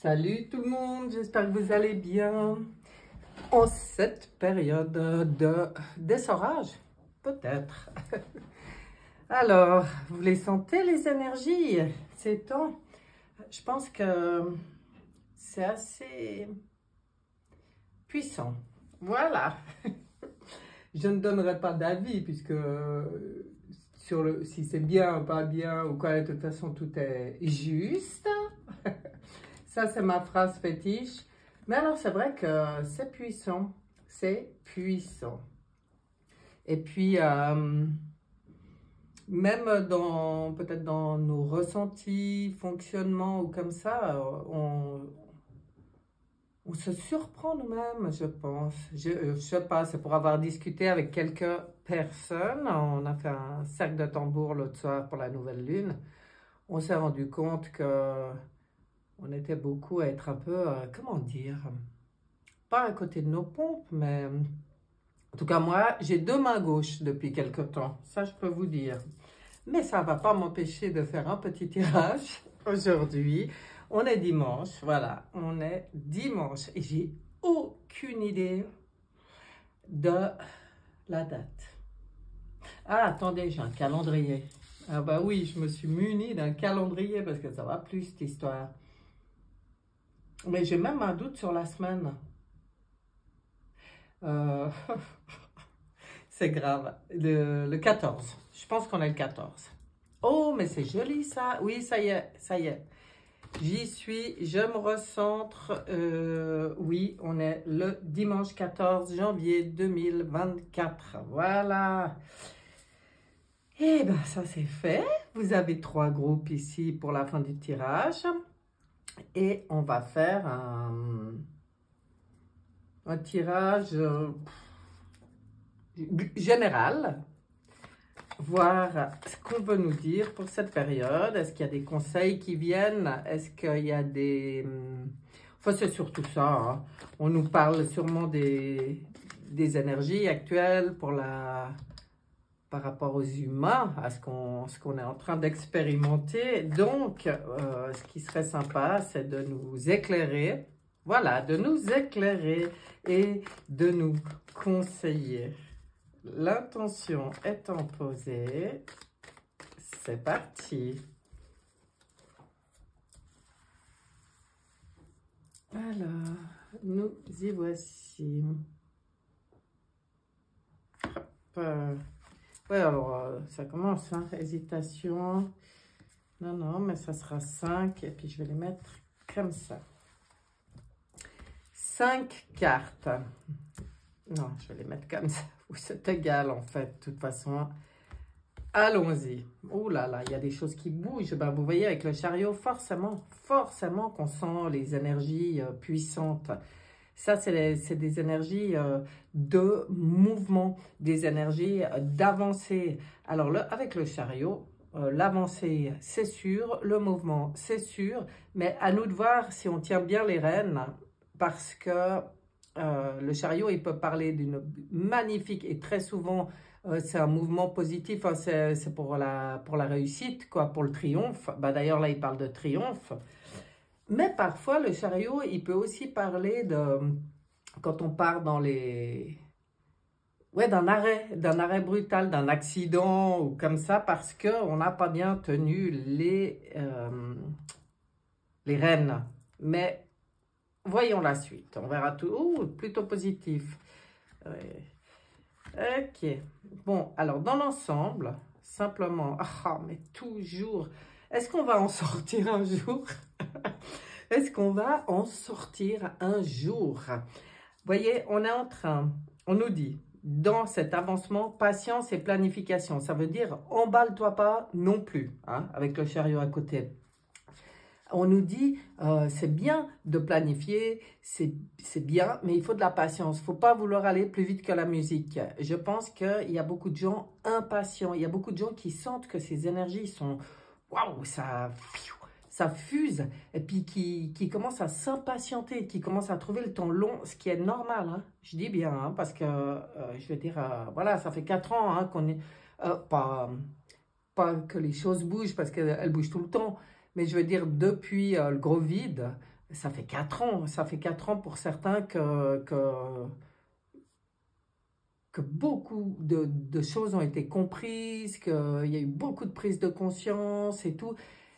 Salut tout le monde, j'espère que vous allez bien en cette période de d'essorage, peut-être. Alors, vous les sentez les énergies ces temps? Je pense que c'est assez puissant. Voilà. Je ne donnerai pas d'avis puisque si c'est bien ou pas bien ou quoi, de toute façon tout est juste. Ça, c'est ma phrase fétiche. Mais alors, c'est vrai que c'est puissant. C'est puissant. Et puis, même peut-être dans nos ressentis, fonctionnements ou comme ça, on se surprend nous-mêmes, je pense. Je sais pas, c'est pour avoir discuté avec quelques personnes. On a fait un cercle de tambour l'autre soir pour la nouvelle lune. On s'est rendu compte que on était beaucoup à être un peu, comment dire, pas à côté de nos pompes, mais en tout cas moi, j'ai deux mains gauches depuis quelque temps, ça je peux vous dire. Mais ça ne va pas m'empêcher de faire un petit tirage aujourd'hui. On est dimanche, voilà, on est dimanche et j'ai aucune idée de la date. Ah, attendez, j'ai un calendrier. Ah bah oui, je me suis munie d'un calendrier parce que ça va plus cette histoire. Mais j'ai même un doute sur la semaine. C'est grave. Le 14. Je pense qu'on est le 14. Oh, mais c'est joli ça. Oui, ça y est, ça y est. J'y suis, je me recentre. Oui, on est le dimanche 14 janvier 2024. Voilà. Et bien, ça c'est fait. Vous avez 3 groupes ici pour la fin du tirage. Et on va faire un tirage général, voir ce qu'on veut nous dire pour cette période. Est-ce qu'il y a des conseils qui viennent? Est-ce qu'il y a des... Enfin, c'est surtout ça. Hein. On nous parle sûrement des énergies actuelles par rapport aux humains, à ce qu'on est en train d'expérimenter. Donc, ce qui serait sympa, c'est de nous éclairer. Voilà, de nous éclairer et de nous conseiller. L'intention étant posée, c'est parti. Alors, nous y voici. Hop. Ouais, alors, ça commence, hein, hésitation. Non, non, mais ça sera 5, et puis je vais les mettre comme ça. 5 cartes. Non, je vais les mettre comme ça. C'est égal, en fait, de toute façon. Allons-y. Oh là là, il y a des choses qui bougent. Ben, vous voyez, avec le chariot, forcément qu'on sent les énergies puissantes. Ça, c'est des énergies de mouvement, des énergies d'avancée. Alors, avec le chariot, l'avancée, c'est sûr, le mouvement, c'est sûr, mais à nous de voir si on tient bien les rênes, parce que le chariot, il peut parler d'une magnifique, et très souvent, c'est un mouvement positif, hein, c'est pour la réussite, quoi, pour le triomphe. Bah, d'ailleurs, là, il parle de triomphe. Mais parfois, le chariot, il peut aussi parler de, quand on part dans les... Ouais, d'un arrêt brutal, d'un accident ou comme ça, parce qu'on n'a pas bien tenu les rênes. Mais voyons la suite, on verra tout. Oh, plutôt positif. Ok. Bon, alors dans l'ensemble, simplement, ah, mais toujours... Est-ce qu'on va en sortir un jour? Est-ce qu'on va en sortir un jour? Vous voyez, on est en train, on nous dit, dans cet avancement, patience et planification. Ça veut dire, emballe-toi pas non plus, hein, avec le chariot à côté. On nous dit, c'est bien de planifier, c'est bien, mais il faut de la patience. Il ne faut pas vouloir aller plus vite que la musique. Je pense qu'il y a beaucoup de gens impatients. Il y a beaucoup de gens qui sentent que ces énergies sont... Waouh, ça fuse. Et puis qui commencent à s'impatienter, qui commencent à trouver le temps long, ce qui est normal. Hein. Je dis bien, hein, parce que, je veux dire, voilà, ça fait 4 ans hein, qu'on est... pas que les choses bougent, parce qu'elles bougent tout le temps. Mais je veux dire, depuis le gros vide, ça fait 4 ans. Ça fait 4 ans pour certains que beaucoup de choses ont été comprises, qu'il y a eu beaucoup de prise de conscience et tout,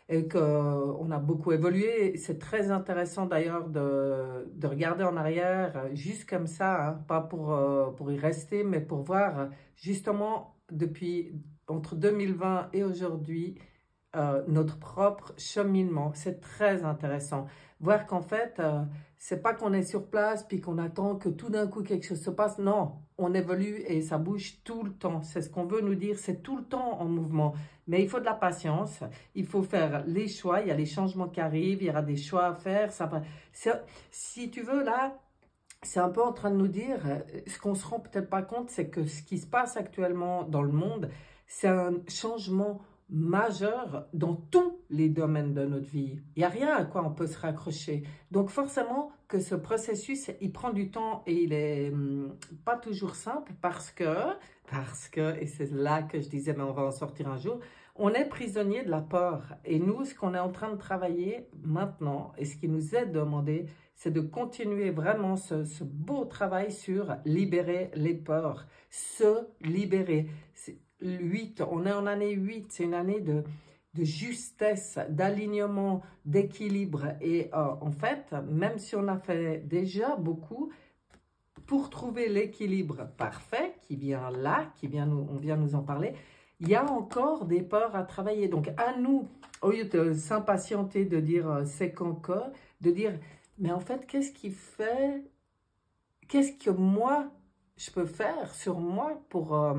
et qu'on a beaucoup évolué. C'est très intéressant d'ailleurs de regarder en arrière, juste comme ça, hein, pas pour y rester, mais pour voir justement depuis entre 2020 et aujourd'hui, notre propre cheminement. C'est très intéressant. Voir qu'en fait, c'est pas qu'on est sur place puis qu'on attend que tout d'un coup quelque chose se passe. Non, on évolue et ça bouge tout le temps. C'est ce qu'on veut nous dire, c'est tout le temps en mouvement. Mais il faut de la patience, il faut faire les choix, il y a les changements qui arrivent, il y aura des choix à faire. Si tu veux, là, c'est un peu en train de nous dire, ce qu'on se rend peut-être pas compte, c'est que ce qui se passe actuellement dans le monde, c'est un changement majeur dans tous les domaines de notre vie. Il n'y a rien à quoi on peut se raccrocher. Donc forcément que ce processus, il prend du temps et il est pas toujours simple parce que, et c'est là que je disais, mais on va en sortir un jour, on est prisonnier de la peur. Et nous, ce qu'on est en train de travailler maintenant et ce qui nous est demandé, c'est de continuer vraiment ce beau travail sur libérer les peurs, se libérer. 8, on est en année 8, c'est une année de justesse, d'alignement, d'équilibre. Et en fait, même si on a fait déjà beaucoup, pour trouver l'équilibre parfait qui vient là, on vient nous en parler, il y a encore des peurs à travailler. Donc à nous, au lieu de s'impatienter, de dire c'est qu'encore, de dire mais en fait qu'est-ce que moi je peux faire sur moi pour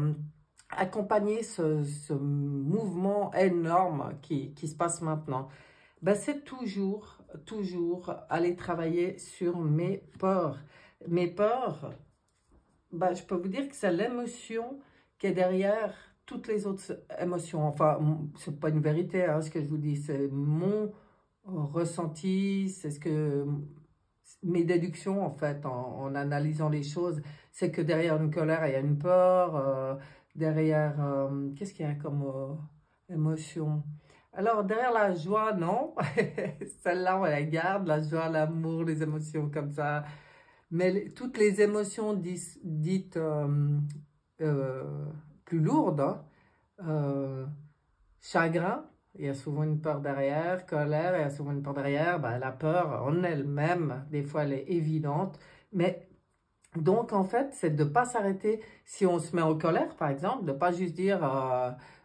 accompagner ce mouvement énorme qui se passe maintenant. Ben, c'est toujours aller travailler sur mes peurs. Mes peurs, ben, je peux vous dire que c'est l'émotion qui est derrière toutes les autres émotions. Enfin, c'est pas une vérité, hein, ce que je vous dis, c'est mon ressenti, c'est mes déductions en fait, en analysant les choses, c'est que derrière une colère, il y a une peur, derrière, qu'est-ce qu'il y a comme émotion? Alors, derrière la joie, non, celle-là, on la garde, la joie, l'amour, les émotions comme ça, mais toutes les émotions dites plus lourdes, hein, chagrin, il y a souvent une peur derrière, colère, il y a souvent une peur derrière, ben, la peur en elle-même, des fois elle est évidente, mais donc en fait c'est de ne pas s'arrêter, si on se met en colère par exemple, de ne pas juste dire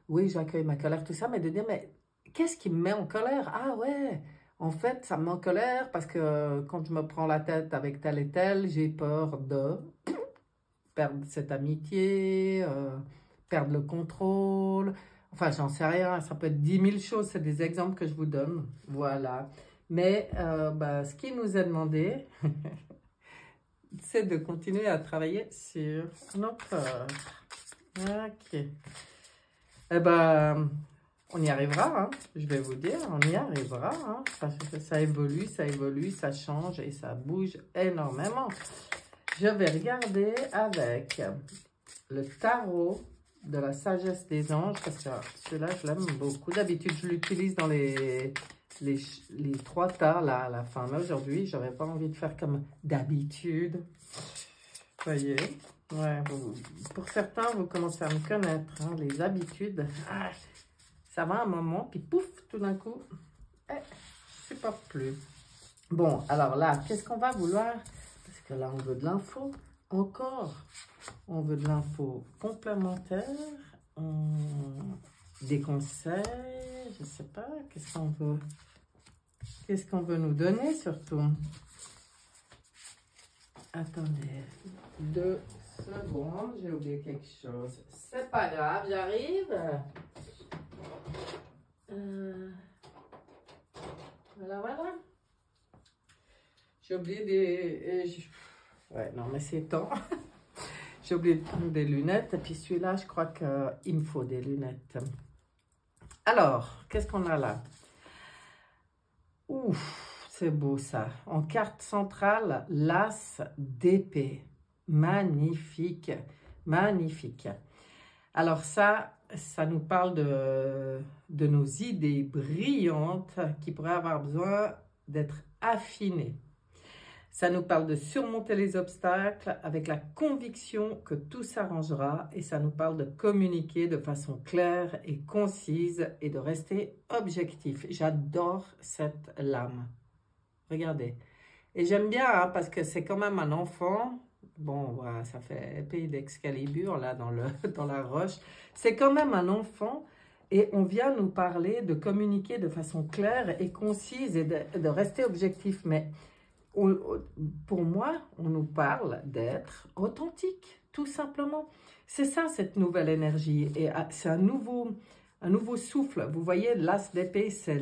oui j'accueille ma colère, tout ça, mais de dire mais qu'est-ce qui me met en colère? Ah ouais, en fait ça me met en colère parce que quand je me prends la tête avec tel et tel, j'ai peur de perdre cette amitié, perdre le contrôle. Enfin, j'en sais rien, ça peut être 10 000 choses, c'est des exemples que je vous donne, voilà. Mais bah, ce qui nous est demandé, c'est de continuer à travailler sur nos peurs. Ok. Eh ben, on y arrivera, hein, je vais vous dire, on y arrivera. Hein. Ça évolue, ça change et ça bouge énormément. Je vais regarder avec le tarot de la sagesse des anges, parce que celui-là, je l'aime beaucoup. D'habitude, je l'utilise dans les 3 tas, là, à la fin. Mais aujourd'hui, je n'avais pas envie de faire comme d'habitude. Voyez, ouais, pour certains, vous commencez à me connaître, hein, les habitudes. Ah, ça va un moment, puis pouf, tout d'un coup, je ne supporte plus. Bon, alors là, qu'est-ce qu'on va vouloir? Parce que là, on veut de l'info. Encore, on veut de l'info complémentaire, des conseils, je sais pas, qu'est-ce qu'on veut nous donner surtout. Attendez, 2 secondes, j'ai oublié quelque chose. C'est pas grave, j'arrive. Voilà. J'ai oublié ouais, non, mais c'est temps. J'ai oublié de prendre des lunettes. Et puis celui-là, je crois qu'il me faut des lunettes. Alors, qu'est-ce qu'on a là? Ouf, c'est beau ça. En carte centrale, l'as d'épée. Magnifique. Magnifique. Alors ça nous parle de nos idées brillantes qui pourraient avoir besoin d'être affiné. Ça nous parle de surmonter les obstacles avec la conviction que tout s'arrangera et ça nous parle de communiquer de façon claire et concise et de rester objectif. J'adore cette lame. Regardez. Et j'aime bien hein, parce que c'est quand même un enfant. Bon, voilà, ça fait épée d'Excalibur là dans la roche. C'est quand même un enfant et on vient nous parler de communiquer de façon claire et concise et de rester objectif. Mais pour moi, on nous parle d'être authentique, tout simplement. C'est ça, cette nouvelle énergie. Et c'est un nouveau souffle. Vous voyez, l'as d'épée, c'est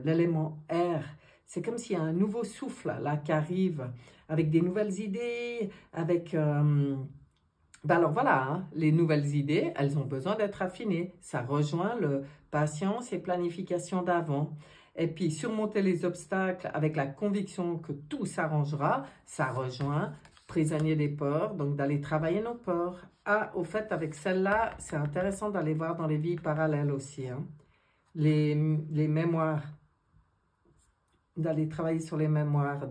l'élément air. C'est comme s'il y a un nouveau souffle là qui arrive, avec des nouvelles idées, avec... alors voilà, hein, les nouvelles idées, elles ont besoin d'être affinées. Ça rejoint le patience et planification d'avant. Et puis, surmonter les obstacles avec la conviction que tout s'arrangera, ça rejoint prisonnier des peurs, donc d'aller travailler nos peurs. Ah, au fait, avec celle-là, c'est intéressant d'aller voir dans les vies parallèles aussi, hein, les mémoires, d'aller travailler sur les mémoires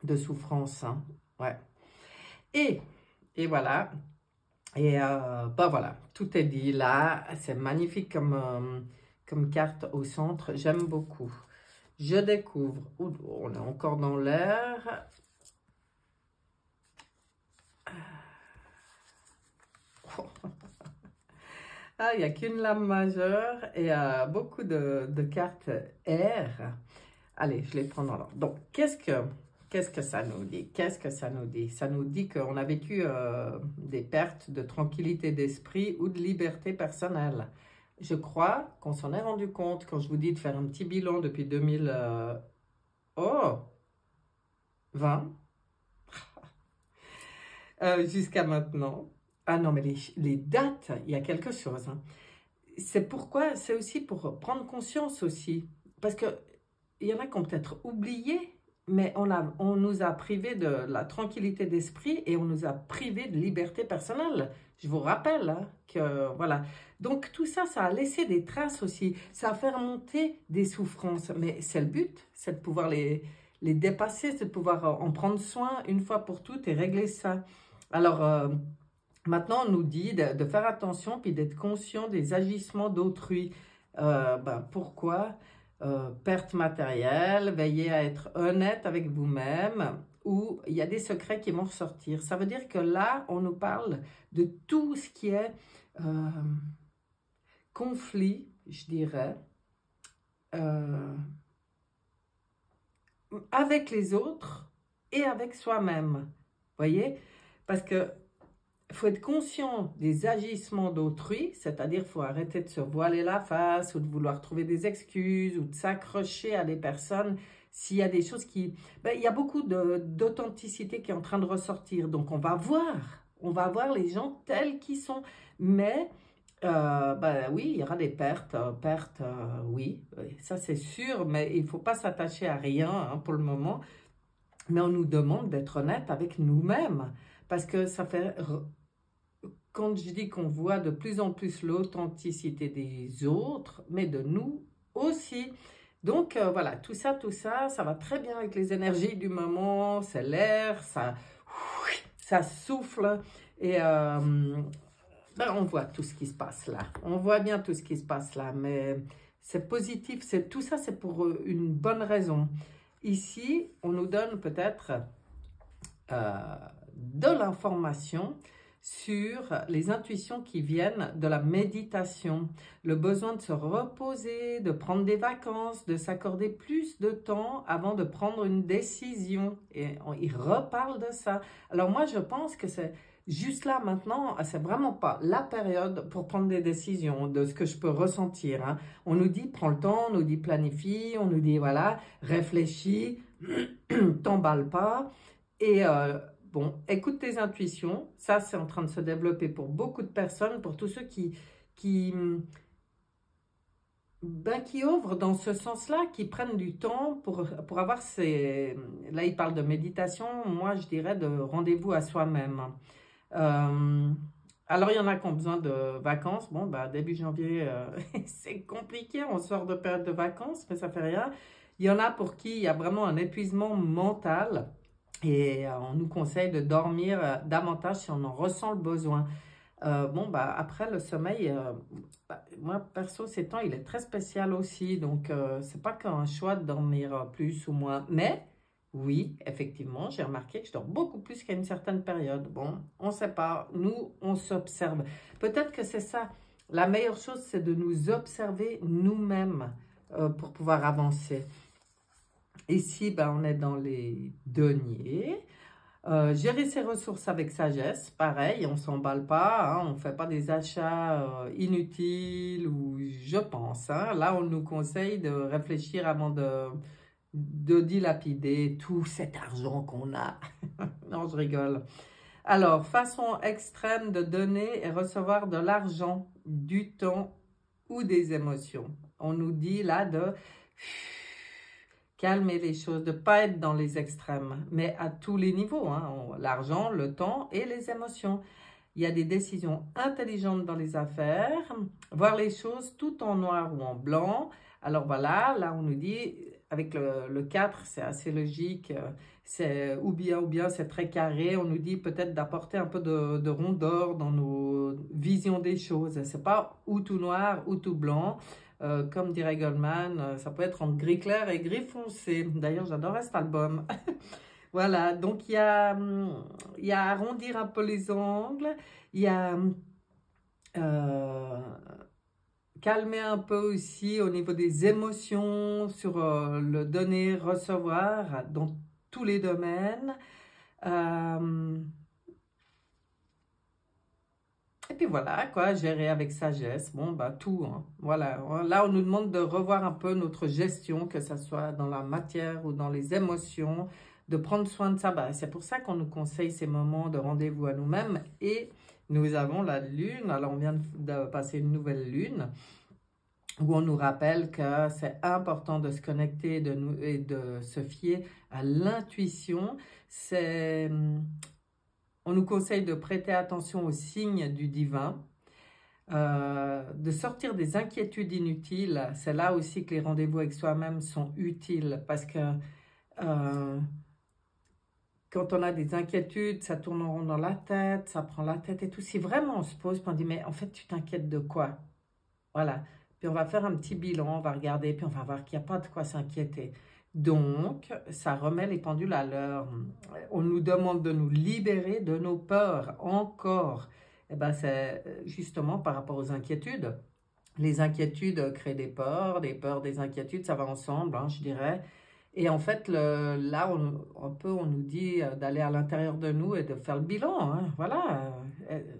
de souffrance. Hein, ouais. Et voilà. Et ben voilà, tout est dit là. C'est magnifique comme carte au centre. J'aime beaucoup. Je découvre. On est encore dans l'air. Ah, il n'y a qu'une lame majeure et beaucoup de cartes air. Allez, je les prends dans l'ordre. Donc, qu'est-ce que ça nous dit? Qu'est-ce que ça nous dit? Ça nous dit qu'on a vécu des pertes de tranquillité d'esprit ou de liberté personnelle. Je crois qu'on s'en est rendu compte quand je vous dis de faire un petit bilan depuis 2020 jusqu'à maintenant. Ah non, mais les dates, il y a quelque chose. Hein. C'est pourquoi, c'est aussi pour prendre conscience aussi. Parce que il y en a qui ont peut-être oublié, mais on nous a privé de la tranquillité d'esprit et on nous a privé de liberté personnelle. Je vous rappelle hein, que, voilà. Donc, tout ça, ça a laissé des traces aussi. Ça a fait remonter des souffrances. Mais c'est le but, c'est de pouvoir les dépasser, c'est de pouvoir en prendre soin une fois pour toutes et régler ça. Alors, maintenant, on nous dit de faire attention puis d'être conscient des agissements d'autrui. Pourquoi perte matérielle, veillez à être honnête avec vous-même, ou il y a des secrets qui vont ressortir. Ça veut dire que là, on nous parle de tout ce qui est conflit, je dirais, avec les autres et avec soi-même. Voyez? Parce que il faut être conscient des agissements d'autrui, c'est-à-dire il faut arrêter de se voiler la face ou de vouloir trouver des excuses ou de s'accrocher à des personnes s'il y a des choses qui... il y a beaucoup d'authenticité qui est en train de ressortir, donc on va voir les gens tels qu'ils sont, mais oui, il y aura des pertes, oui, ça c'est sûr, mais il ne faut pas s'attacher à rien hein, pour le moment, mais on nous demande d'être honnête avec nous-mêmes, parce que ça fait... Quand je dis qu'on voit de plus en plus l'authenticité des autres, mais de nous aussi. Donc, voilà, tout ça, ça va très bien avec les énergies du moment, c'est l'air, ça souffle, et on voit tout ce qui se passe là. On voit bien tout ce qui se passe là, mais c'est positif, tout ça, c'est pour une bonne raison. Ici, on nous donne peut-être de l'information sur les intuitions qui viennent de la méditation, le besoin de se reposer, de prendre des vacances, de s'accorder plus de temps avant de prendre une décision. Et il reparle de ça. Alors moi, je pense que c'est juste là maintenant, c'est vraiment pas la période pour prendre des décisions, de ce que je peux ressentir. Hein. On nous dit prends le temps, on nous dit planifie, on nous dit voilà, réfléchis, t'emballe pas. Et bon, écoute tes intuitions, ça c'est en train de se développer pour beaucoup de personnes, pour tous ceux qui ouvrent dans ce sens-là, qui prennent du temps pour avoir ces... Là, il parle de méditation, moi je dirais de rendez-vous à soi-même. Alors, il y en a qui ont besoin de vacances. Bon, début janvier, c'est compliqué, on sort de période de vacances, mais ça fait rien. Il y en a pour qui il y a vraiment un épuisement mental et on nous conseille de dormir davantage si on en ressent le besoin. Bon, bah, après, le sommeil, moi, perso, ces temps, il est très spécial aussi. Donc, c'est pas qu'un choix de dormir plus ou moins. Mais, oui, effectivement, j'ai remarqué que je dors beaucoup plus qu'à une certaine période. Bon, on sait pas. Nous, on s'observe. Peut-être que c'est ça. La meilleure chose, c'est de nous observer nous-mêmes pour pouvoir avancer. Ici, ben, on est dans les deniers. Gérer ses ressources avec sagesse, pareil, on ne s'emballe pas, hein, on ne fait pas des achats inutiles ou je pense. Hein, là, on nous conseille de réfléchir avant de dilapider tout cet argent qu'on a. Non, je rigole. Alors, façon extrême de donner et recevoir de l'argent, du temps ou des émotions. On nous dit là de calmer les choses, de ne pas être dans les extrêmes, mais à tous les niveaux, hein, l'argent, le temps et les émotions. Il y a des décisions intelligentes dans les affaires, voir les choses tout en noir ou en blanc. Alors voilà, là on nous dit, avec le 4, c'est assez logique, c'est ou bien c'est très carré. On nous dit peut-être d'apporter un peu de rondeur dans nos visions des choses. C'est pas ou tout noir ou tout blanc. Comme dirait Goldman, ça peut être entre gris clair et gris foncé. D'ailleurs, j'adorais cet album. Voilà, donc il y a arrondir un peu les angles, il y a calmer un peu aussi au niveau des émotions, sur le donner, recevoir, dans tous les domaines. Et puis voilà, quoi, gérer avec sagesse, bon, bah tout, hein. Voilà, là on nous demande de revoir un peu notre gestion, que ce soit dans la matière ou dans les émotions, de prendre soin de ça. Bah, c'est pour ça qu'on nous conseille ces moments de rendez-vous à nous-mêmes. Et nous avons la lune, alors on vient de passer une nouvelle lune, où on nous rappelle que c'est important de se connecter et de se fier à l'intuition. On nous conseille de prêter attention aux signes du divin, de sortir des inquiétudes inutiles. C'est là aussi que les rendez-vous avec soi-même sont utiles parce que quand on a des inquiétudes, ça tourne en rond dans la tête, ça prend la tête et tout. Si vraiment on se pose, puis on dit, mais en fait, tu t'inquiètes de quoi? Voilà. Puis on va faire un petit bilan, on va regarder, puis on va voir qu'il n'y a pas de quoi s'inquiéter. Donc, ça remet les pendules à l'heure. On nous demande de nous libérer de nos peurs encore. Et ben, c'est justement par rapport aux inquiétudes. Les inquiétudes créent des peurs, des inquiétudes, ça va ensemble, hein, je dirais. Et en fait, là, on nous dit d'aller à l'intérieur de nous et de faire le bilan. Hein. Voilà.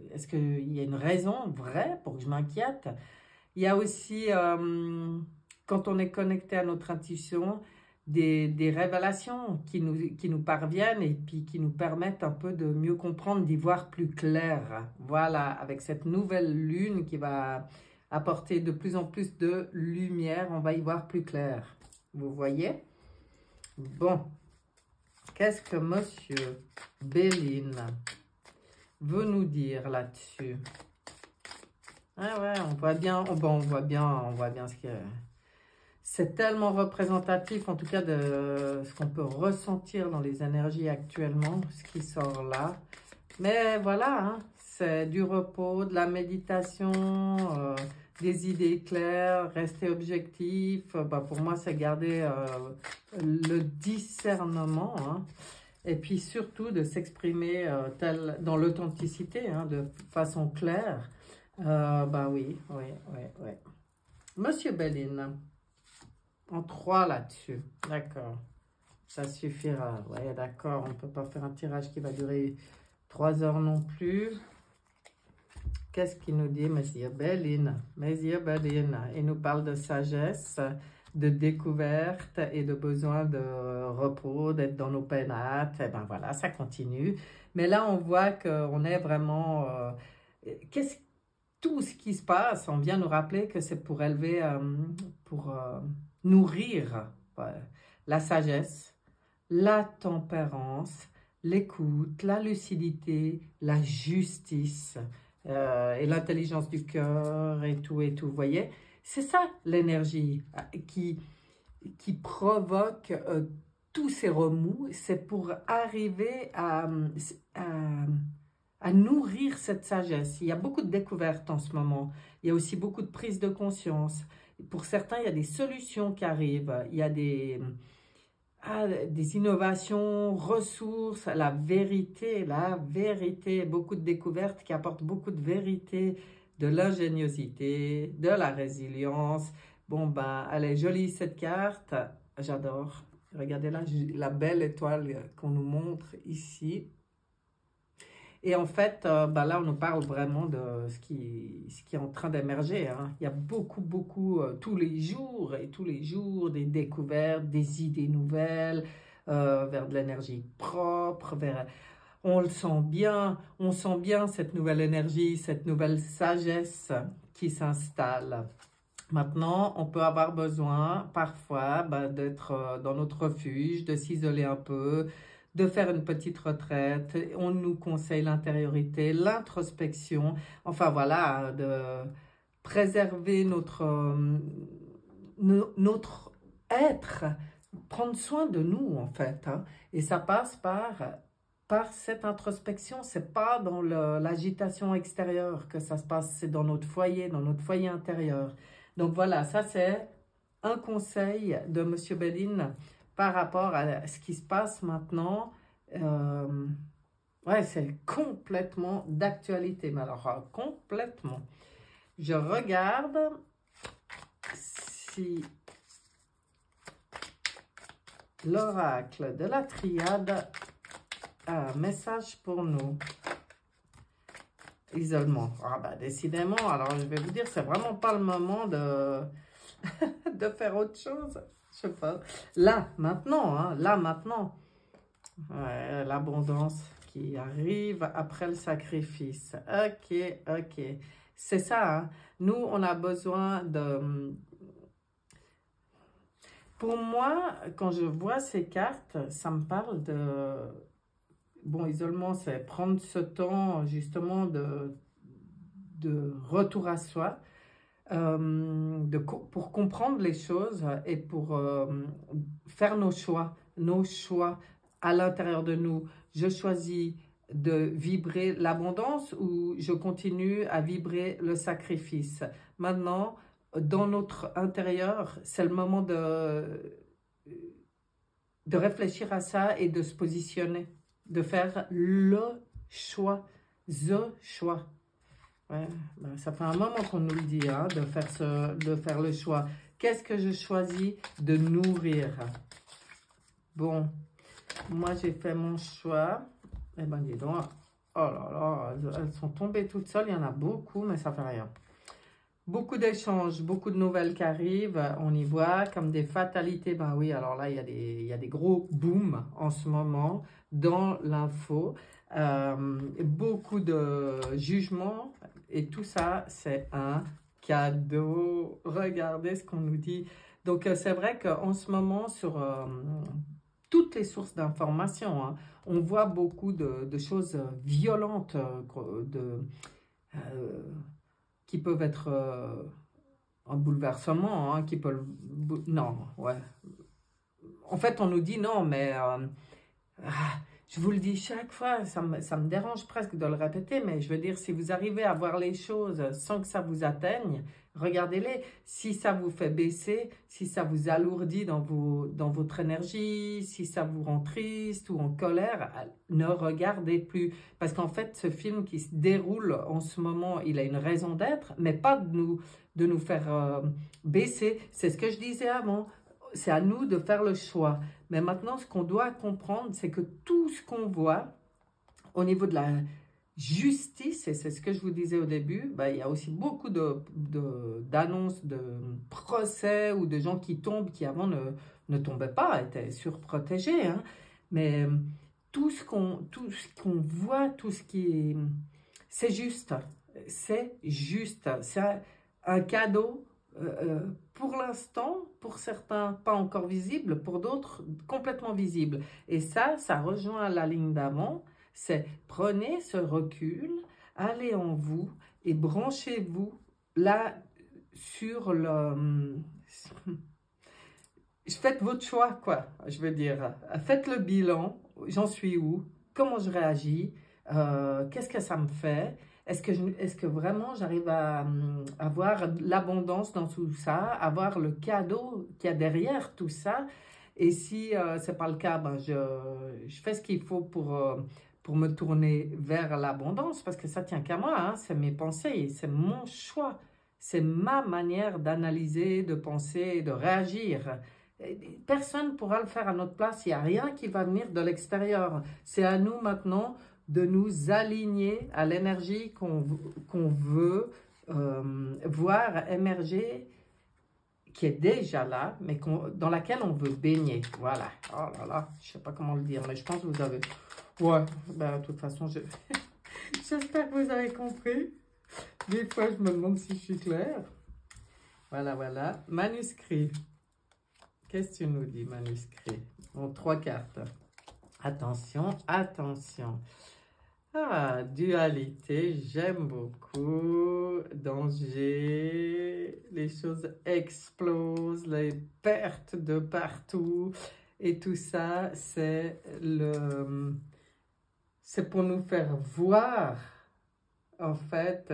Est-ce qu'il y a une raison vraie pour que je m'inquiète? Il y a aussi, quand on est connecté à notre intuition, des révélations qui nous parviennent et puis qui nous permettent un peu de mieux comprendre, d'y voir plus clair. Voilà, avec cette nouvelle lune qui va apporter de plus en plus de lumière, on va y voir plus clair. Vous voyez? Bon, qu'est-ce que Monsieur Béline veut nous dire là-dessus? Ah ouais, on voit bien, on voit bien ce que c'est tellement représentatif, en tout cas, de ce qu'on peut ressentir dans les énergies actuellement, ce qui sort là. Mais voilà, hein, c'est du repos, de la méditation, des idées claires, rester objectif. Bah, pour moi, c'est garder le discernement, hein, et puis surtout de s'exprimer dans l'authenticité, hein, de façon claire. Bah oui. Monsieur Béline, en 3 là-dessus. D'accord. Ça suffira. Ouais, d'accord. On ne peut pas faire un tirage qui va durer 3 heures non plus. Qu'est-ce qu'il nous dit, Monsieur Béline? Monsieur Béline, il nous parle de sagesse, de découverte et de besoin de repos, d'être dans nos pénates. Et ben voilà, ça continue. Mais là, on voit qu'on est vraiment... tout ce qui se passe, on vient nous rappeler que c'est pour élever, pour nourrir la sagesse, la tempérance, l'écoute, la lucidité, la justice et l'intelligence du cœur et tout, vous voyez? C'est ça l'énergie qui provoque tous ces remous, c'est pour arriver à nourrir cette sagesse. Il y a beaucoup de découvertes en ce moment. Il y a aussi beaucoup de prise de conscience. Pour certains, il y a des solutions qui arrivent. Il y a des innovations, ressources, la vérité, beaucoup de découvertes qui apportent beaucoup de vérité, de l'ingéniosité, de la résilience. Bon, ben, elle est jolie cette carte, j'adore. Regardez là, la belle étoile qu'on nous montre ici. Et en fait, ben là, on nous parle vraiment de ce qui est en train d'émerger. Hein. Il y a beaucoup, tous les jours des découvertes, des idées nouvelles, vers de l'énergie propre, on le sent bien, on sent bien cette nouvelle énergie, cette nouvelle sagesse qui s'installe. Maintenant, on peut avoir besoin parfois d'être dans notre refuge, de s'isoler un peu, de faire une petite retraite. On nous conseille l'intériorité, l'introspection, enfin voilà, de préserver notre être, prendre soin de nous en fait. Hein. Et ça passe par cette introspection, c'est pas dans l'agitation extérieure que ça se passe, c'est dans notre foyer intérieur. Donc voilà, ça c'est un conseil de Monsieur Bellin par rapport à ce qui se passe maintenant. Ouais, c'est complètement d'actualité, mais alors complètement. Je regarde si l'oracle de la triade a un message pour nous. Isolement. Ah bah décidément, alors je vais vous dire, c'est vraiment pas le moment de, de faire autre chose. Je sais pas. Là, maintenant, hein, là, maintenant. Ouais, l'abondance qui arrive après le sacrifice. Ok. C'est ça, hein. Nous, on a besoin de... Pour moi, quand je vois ces cartes, ça me parle de... Bon, isolement, c'est prendre ce temps, justement, de retour à soi, pour comprendre les choses et pour faire nos choix à l'intérieur de nous. Je choisis de vibrer l'abondance ou je continue à vibrer le sacrifice. Maintenant, dans notre intérieur, c'est le moment de réfléchir à ça et de se positionner, de faire le choix, the choix. Ouais, ben ça fait un moment qu'on nous le dit, hein, de faire le choix. Qu'est-ce que je choisis de nourrir? Bon, moi j'ai fait mon choix. Eh ben dis donc, oh là là, elles sont tombées toutes seules. Il y en a beaucoup, mais ça fait rien. Beaucoup d'échanges, beaucoup de nouvelles qui arrivent. On y voit comme des fatalités. Ben oui, alors là, il y a des gros booms en ce moment dans l'info. Beaucoup de jugements. Et tout ça, c'est un cadeau. Regardez ce qu'on nous dit. Donc, c'est vrai qu'en ce moment, sur toutes les sources d'informations, hein, on voit beaucoup de choses violentes, qui peuvent être un bouleversement, hein, qui peuvent... Non, ouais. En fait, on nous dit non, mais... je vous le dis chaque fois, ça me dérange presque de le répéter, mais je veux dire, si vous arrivez à voir les choses sans que ça vous atteigne, regardez-les. Si ça vous fait baisser, si ça vous alourdit dans votre énergie, si ça vous rend triste ou en colère, ne regardez plus. Parce qu'en fait, ce film qui se déroule en ce moment, il a une raison d'être, mais pas de nous faire baisser. C'est ce que je disais avant. C'est à nous de faire le choix. Mais maintenant, ce qu'on doit comprendre, c'est que tout ce qu'on voit au niveau de la justice, et c'est ce que je vous disais au début, il y a aussi beaucoup d'annonces de procès ou de gens qui tombent, qui avant ne tombaient pas, étaient surprotégés. Hein. Mais tout ce qu'on voit, tout ce qui est... C'est juste. C'est juste. C'est un cadeau. Pour l'instant, pour certains, pas encore visible, pour d'autres, complètement visible. Et ça rejoint la ligne d'avant, c'est prenez ce recul, allez en vous et branchez-vous là sur faites votre choix, quoi, je veux dire. Faites le bilan, j'en suis où, comment je réagis, qu'est-ce que ça me fait, est-ce que vraiment j'arrive à avoir l'abondance dans tout ça, avoir le cadeau qu'il y a derrière tout ça, et si ce n'est pas le cas, ben je fais ce qu'il faut pour me tourner vers l'abondance, parce que ça tient qu'à moi, hein, c'est mes pensées, c'est mon choix, c'est ma manière d'analyser, de penser, de réagir. Personne ne pourra le faire à notre place, il n'y a rien qui va venir de l'extérieur. C'est à nous maintenant de nous aligner à l'énergie qu'on veut voir émerger, qui est déjà là, mais dans laquelle on veut baigner. Voilà. Oh là là, je ne sais pas comment le dire, mais je pense que vous avez... Ouais, ben, de toute façon, j'espère que vous avez compris. Des fois, je me demande si je suis claire. Voilà, voilà. Manuscrit. Qu'est-ce que tu nous dis, manuscrit? Bon, 3 cartes. Attention, attention. Ah, dualité, j'aime beaucoup. Danger, les choses explosent, les pertes de partout. Et tout ça, c'est pour nous faire voir, en fait,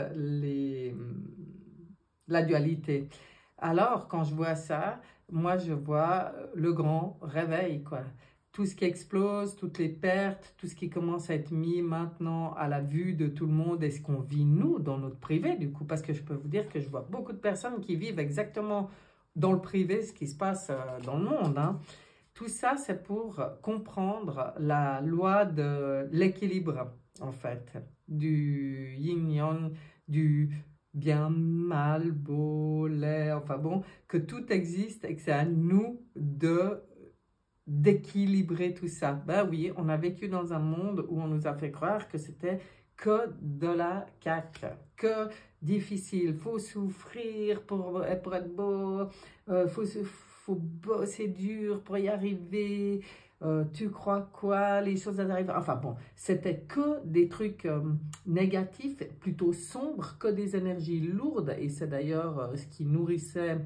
la dualité. Alors, quand je vois ça, moi, je vois le grand réveil, quoi. Tout ce qui explose, toutes les pertes, tout ce qui commence à être mis maintenant à la vue de tout le monde et ce qu'on vit, nous, dans notre privé, du coup, parce que je peux vous dire que je vois beaucoup de personnes qui vivent exactement dans le privé ce qui se passe dans le monde, hein. Tout ça, c'est pour comprendre la loi de l'équilibre, en fait, du yin-yang, du bien, mal, beau, laid, enfin bon, que tout existe et que c'est à nous d'équilibrer tout ça. Ben oui, on a vécu dans un monde où on nous a fait croire que c'était que de la caque, que difficile, faut souffrir pour être beau, faut bosser dur pour y arriver, tu crois quoi, les choses arrivent. Enfin bon, c'était que des trucs négatifs, plutôt sombres, que des énergies lourdes, et c'est d'ailleurs ce qui nourrissait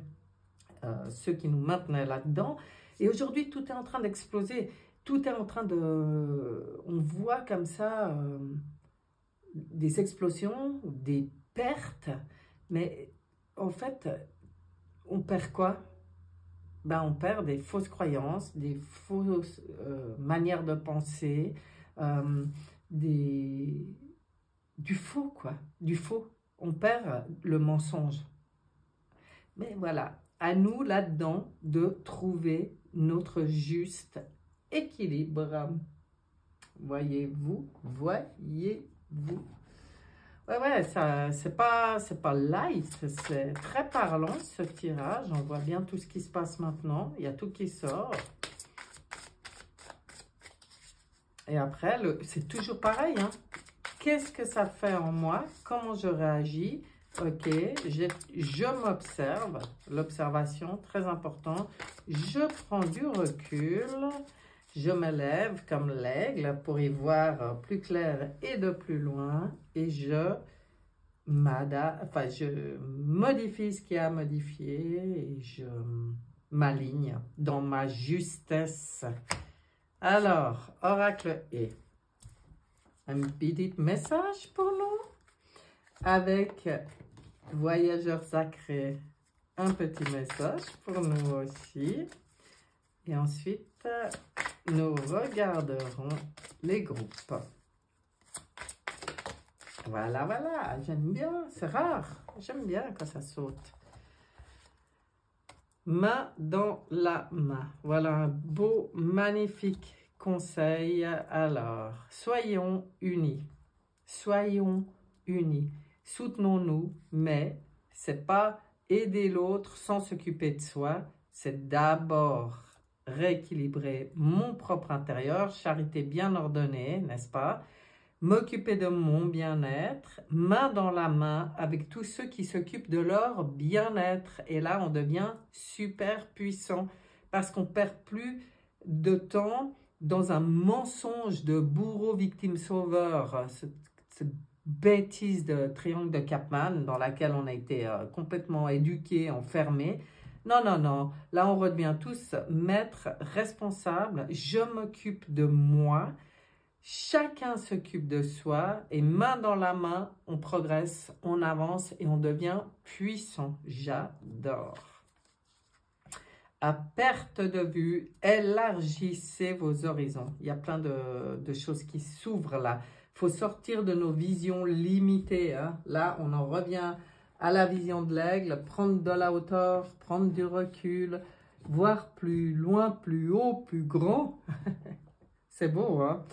ceux qui nous maintenaient là-dedans. Et aujourd'hui, tout est en train d'exploser. Tout est en train de... On voit comme ça des explosions, des pertes. Mais en fait, on perd quoi? Ben, on perd des fausses croyances, des fausses manières de penser, du faux, quoi. Du faux. On perd le mensonge. Mais voilà, à nous là-dedans de trouver notre juste équilibre. Voyez-vous, voyez-vous. Ouais, ça, c'est pas light, c'est très parlant ce tirage. On voit bien tout ce qui se passe maintenant. Il y a tout qui sort. Et après, c'est toujours pareil, hein. Qu'est-ce que ça fait en moi? Comment je réagis? Ok, je m'observe. L'observation, très important. Je prends du recul. Je me lève comme l'aigle pour y voir plus clair et de plus loin. Et je modifie ce qu'il y a à modifier et je m'aligne dans ma justesse. Alors, oracle et un petit message pour nous avec voyageur sacré. Un petit message pour nous aussi. Et ensuite, nous regarderons les groupes. Voilà, voilà, j'aime bien, c'est rare. J'aime bien quand ça saute. Main dans la main. Voilà un beau, magnifique conseil. Alors, soyons unis. Soyons unis. Soutenons-nous, mais c'est pas aider l'autre sans s'occuper de soi. C'est d'abord rééquilibrer mon propre intérieur, charité bien ordonnée, n'est-ce pas? M'occuper de mon bien-être, main dans la main avec tous ceux qui s'occupent de leur bien-être. Et là, on devient super puissant parce qu'on perd plus de temps dans un mensonge de bourreau, victime, sauveur, cette bêtise de triangle de Chapman dans laquelle on a été complètement éduqué, enfermé. Non, non, non. Là, on redevient tous maîtres, responsables. Je m'occupe de moi. Chacun s'occupe de soi et main dans la main, on progresse, on avance et on devient puissant. J'adore. À perte de vue, élargissez vos horizons. Il y a plein de choses qui s'ouvrent là. Il faut sortir de nos visions limitées. Hein. Là, on en revient à la vision de l'aigle, prendre de la hauteur, prendre du recul, voir plus loin, plus haut, plus grand. C'est beau, hein?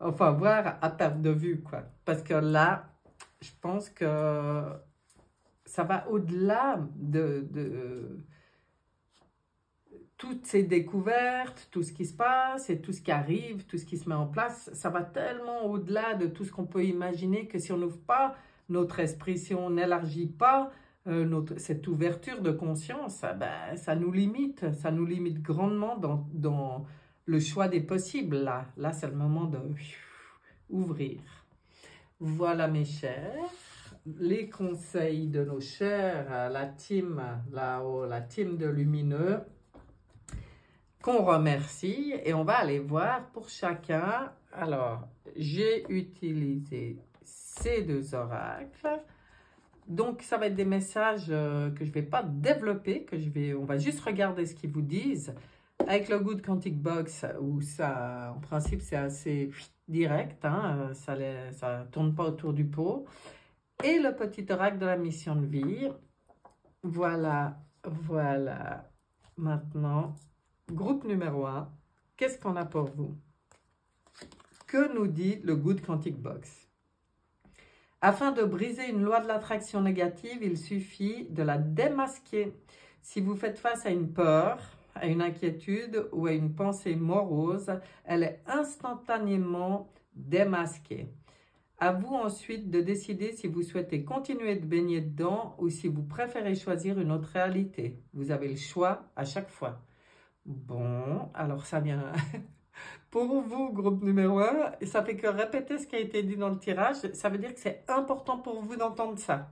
Enfin, voir à perte de vue, quoi. Parce que là, je pense que ça va au-delà de toutes ces découvertes, tout ce qui se passe et tout ce qui arrive, tout ce qui se met en place. Ça va tellement au-delà de tout ce qu'on peut imaginer que si on n'ouvre pas notre esprit, si on n'élargit pas cette ouverture de conscience, ben, ça nous limite grandement dans le choix des possibles. Là c'est le moment de ouvrir. Voilà mes chers, les conseils de nos chers, la team là-haut, la team de Lumineux, qu'on remercie et on va aller voir pour chacun. Alors, j'ai utilisé ces deux oracles. Donc, ça va être des messages que je ne vais pas développer, on va juste regarder ce qu'ils vous disent. Avec le Good Quantic Box, où ça, en principe, c'est assez direct, hein, ça ne tourne pas autour du pot. Et le petit oracle de la mission de vie. Voilà, voilà. Maintenant, groupe numéro 1, qu'est-ce qu'on a pour vous? Que nous dit le Good Quantic Box? Afin de briser une loi de l'attraction négative, il suffit de la démasquer. Si vous faites face à une peur, à une inquiétude ou à une pensée morose, elle est instantanément démasquée. À vous ensuite de décider si vous souhaitez continuer de baigner dedans ou si vous préférez choisir une autre réalité. Vous avez le choix à chaque fois. Bon, alors ça vient... Pour vous, groupe numéro 1, ça fait que répéter ce qui a été dit dans le tirage, ça veut dire que c'est important pour vous d'entendre ça.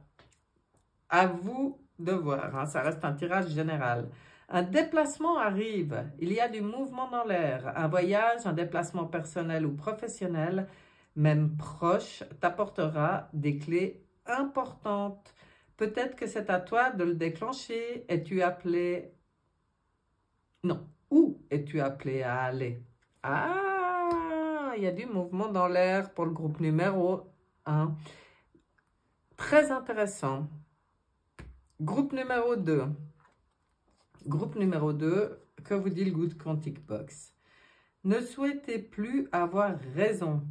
À vous de voir, hein, ça reste un tirage général. Un déplacement arrive, il y a du mouvement dans l'air, un voyage, un déplacement personnel ou professionnel, même proche, t'apportera des clés importantes. Peut-être que c'est à toi de le déclencher. Es-tu appelé... Non, où es-tu appelé à aller? Ah, il y a du mouvement dans l'air pour le groupe numéro 1. Très intéressant. Groupe numéro 2. Groupe numéro 2, que vous dit le Good Quantic Box? Ne souhaitez plus avoir raison.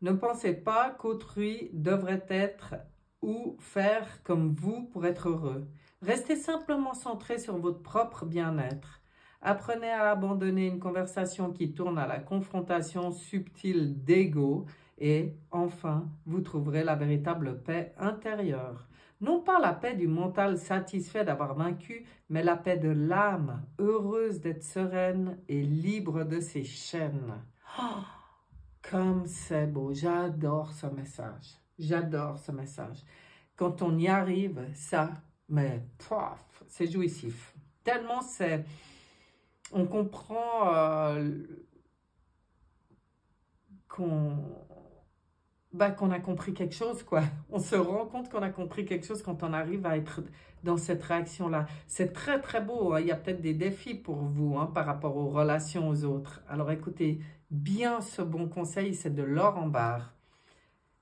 Ne pensez pas qu'autrui devrait être ou faire comme vous pour être heureux. Restez simplement centré sur votre propre bien-être. Apprenez à abandonner une conversation qui tourne à la confrontation subtile d'ego et, enfin, vous trouverez la véritable paix intérieure. Non pas la paix du mental satisfait d'avoir vaincu, mais la paix de l'âme, heureuse d'être sereine et libre de ses chaînes. Oh, comme c'est beau, j'adore ce message. J'adore ce message. Quand on y arrive, ça, mais pof, c'est jouissif. Tellement c'est... On comprend qu'on a compris quelque chose, quoi. On se rend compte qu'on a compris quelque chose quand on arrive à être dans cette réaction-là. C'est très, très beau. Hein. Il y a peut-être des défis pour vous hein, par rapport aux relations aux autres. Alors, écoutez bien ce bon conseil, c'est de l'or en barre.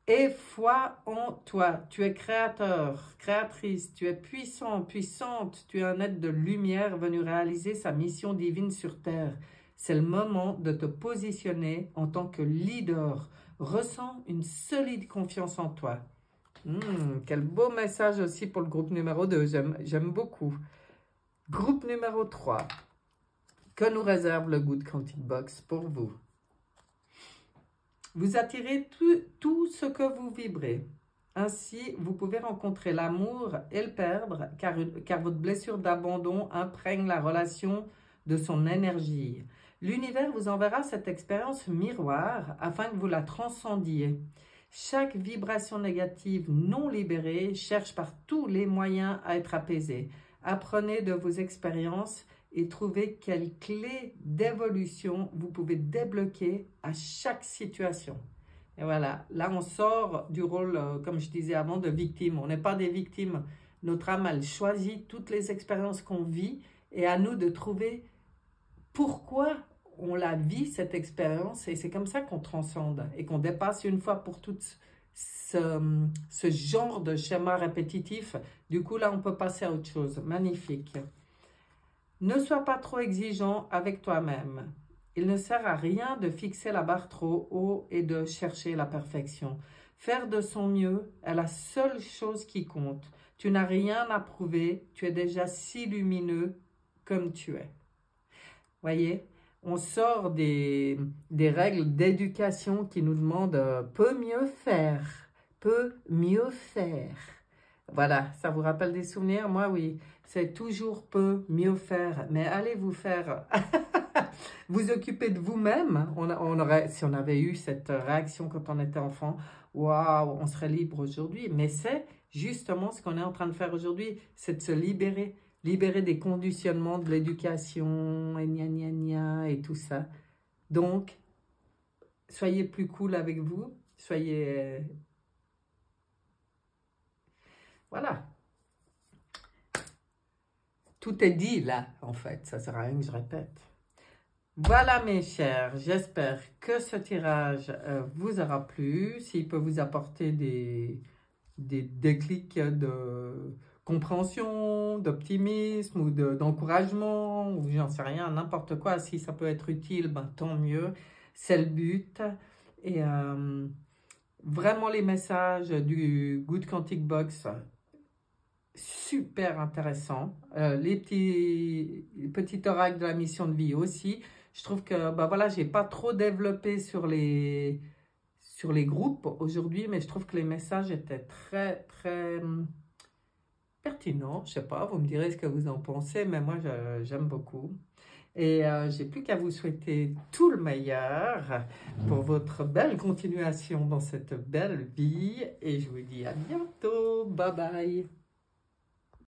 Aie foi en toi. Tu es créateur, créatrice. Tu es puissant, puissante. Tu es un être de lumière venu réaliser sa mission divine sur Terre. C'est le moment de te positionner en tant que leader. Ressens une solide confiance en toi. Quel beau message aussi pour le groupe numéro 2. J'aime beaucoup. Groupe numéro 3. Que nous réserve le Good Quantic Box pour vous? Vous attirez tout ce que vous vibrez. Ainsi, vous pouvez rencontrer l'amour et le perdre, car votre blessure d'abandon imprègne la relation de son énergie. L'univers vous enverra cette expérience miroir afin que vous la transcendiez. Chaque vibration négative non libérée cherche par tous les moyens à être apaisée. Apprenez de vos expériences et trouvez quelles clés d'évolution vous pouvez débloquer à chaque situation. Et voilà, là on sort du rôle, comme je disais avant, de victime. On n'est pas des victimes. Notre âme, elle choisit toutes les expériences qu'on vit et à nous de trouver pourquoi on la vit, cette expérience. Et c'est comme ça qu'on transcende et qu'on dépasse une fois pour toutes ce genre de schéma répétitif. Du coup, là, on peut passer à autre chose. Magnifique. Ne sois pas trop exigeant avec toi-même. Il ne sert à rien de fixer la barre trop haut et de chercher la perfection. Faire de son mieux est la seule chose qui compte. Tu n'as rien à prouver, tu es déjà si lumineux comme tu es. Voyez, on sort des règles d'éducation qui nous demandent peut mieux faire, peut mieux faire. Voilà, ça vous rappelle des souvenirs? Moi, oui, c'est toujours peut mieux faire. Mais allez vous faire vous occuper de vous-même. Si on avait eu cette réaction quand on était enfant, waouh, on serait libre aujourd'hui. Mais c'est justement ce qu'on est en train de faire aujourd'hui, c'est de se libérer. Libérer des conditionnements de l'éducation, et gna gna gna, et tout ça. Donc, soyez plus cool avec vous. Soyez... Voilà. Tout est dit là, en fait. Ça ne sert à rien que je répète. Voilà mes chers, j'espère que ce tirage vous aura plu. S'il peut vous apporter des déclics de compréhension, d'optimisme ou d'encouragement, ou j'en sais rien, n'importe quoi. Si ça peut être utile, ben, tant mieux. C'est le but. Et vraiment les messages du Good Quantic Box, super intéressants. Les petits oracles de la mission de vie aussi. Je trouve que ben voilà, j'ai pas trop développé sur les groupes aujourd'hui, mais je trouve que les messages étaient très, très pertinents. Je sais pas, vous me direz ce que vous en pensez, mais moi, j'aime beaucoup. Et j'ai plus qu'à vous souhaiter tout le meilleur pour votre belle continuation dans cette belle vie. Et je vous dis à bientôt. Bye bye.